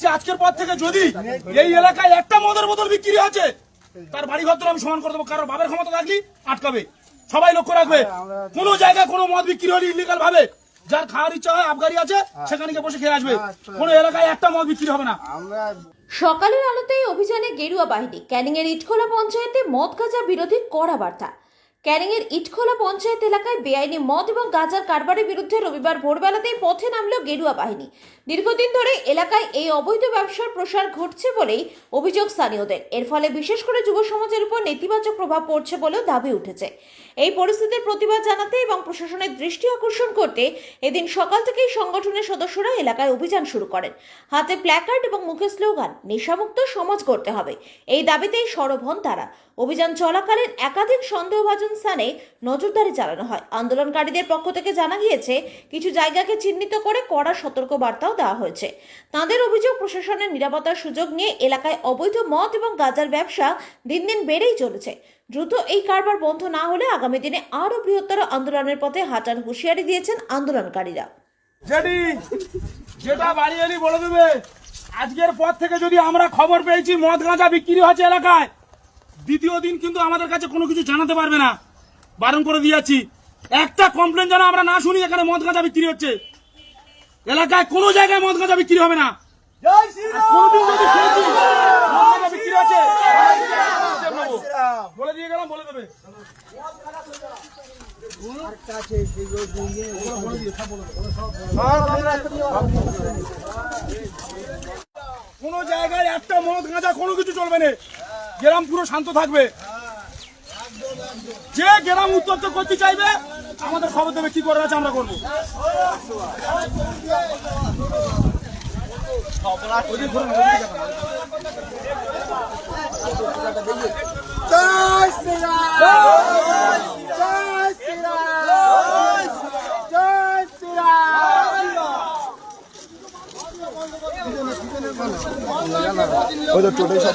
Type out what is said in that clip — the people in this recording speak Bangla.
আজকের পর থেকে যদি এই এলাকায় একটা মদের বোতল বিক্রি আছে তার বাড়ি ঘর আমি সমান করে দেবো। কারোর বাবার ক্ষমতা থাকলে আটকাবে। সবাই লক্ষ্য রাখবে, কোনো জায়গায় কোনো মদ বিক্রি হলে ইলিগাল ভাবে যার খাওয়ার ইচ্ছা হয় আবগারি আছে সেখানে গিয়ে বসে খেয়ে আসবে। কোনো এলাকায় একটা মদ বিক্রি হবে না। সকালের আলোতেই অভিযানে গেরুয়া বাহিনী। ক্যানিংয়ের ইটখোলা পঞ্চায়েতে মদ গাঁজা বিরোধী কড়া বার্তা। ক্যানিংয়ের ইটখোলা পঞ্চায়েত এলাকায় বেআইনি মদ এবং গাঁজার কারবারের বিরুদ্ধে রবিবার ভোরবেলাতেই পথে নামল গেরুয়া বাহিনী। দীর্ঘদিন ধরে এলাকায় এই অবৈধ ব্যবসার প্রসার ঘটছে বলেই অভিযোগ স্থানীয়দের। এর ফলে বিশেষ করে যুব সমাজের উপর নেতিবাচক প্রভাব পড়ছে বলেও দাবি উঠেছে। এই পরিস্থিতির প্রতিবাদ জানাতে এবং প্রশাসনের দৃষ্টি আকর্ষণ করতে এদিন সকাল থেকেই সংগঠনের সদস্যরা এলাকায় অভিযান শুরু করেন। হাতে প্ল্যাকার্ড এবং মুখে স্লোগান নেশামুক্ত সমাজ করতে হবে, এই দাবিতেই সরব হন তারা। অভিযান চলাকালীন একাধিক সন্দেহভাজন স্থানে নজরদারি চালানো হয়। আন্দোলনকারীদের পক্ষ থেকে জানা গিয়েছে কিছু জায়গাকে চিহ্নিত করে কড়া সতর্ক বার্তাও দেওয়া হয়েছে। তাদের অভিযোগ প্রশাসনের নিরাপত্তার সুযোগ নিয়ে এলাকায় অবৈধ মদ এবং গাঁজার ব্যবসা দিন দিন বেড়েই চলেছে। দ্রুত এই কারবার বন্ধ না হলে আগামী দিনে আরো বৃহত্তর আন্দোলনের পথে হাঁটার হুঁশিয়ারি দিয়েছেন আন্দোলনকারীরা। যেটা বাড়ি এলি বলে দেবে, আজকের পর থেকে যদি আমরা খবর পেয়েছি মদ গাঁজা বিক্রি হচ্ছে এলাকায়, দ্বিতীয় দিন কিন্তু আমাদের কাছে কোনো কিছু জানাতে পারবে না, বারণ করে দিয়েছি। একটা কমপ্লেন যেন আমরা না শুনি এখানে মদ গাঁজা বিক্রি হচ্ছে। এলাকায় কোনো জায়গায় মদ গাঁজা বিক্রি হবে না। কোনদিন যদি শুনেছি মদ গাঁজা বিক্রি হচ্ছে বলে দিয়ে গেলাম, বলে দেবে। কোনো জায়গায় একটা মদ গাঁজা কোনো কিছু চলবে না। গ্রাম পুরো শান্ত থাকবে। যে গ্রাম উত্তপ্ত করতে চাইবে আমাদের খবর দেবে, কি করার আছে আমরা করবো। ওই তো টোটাই সব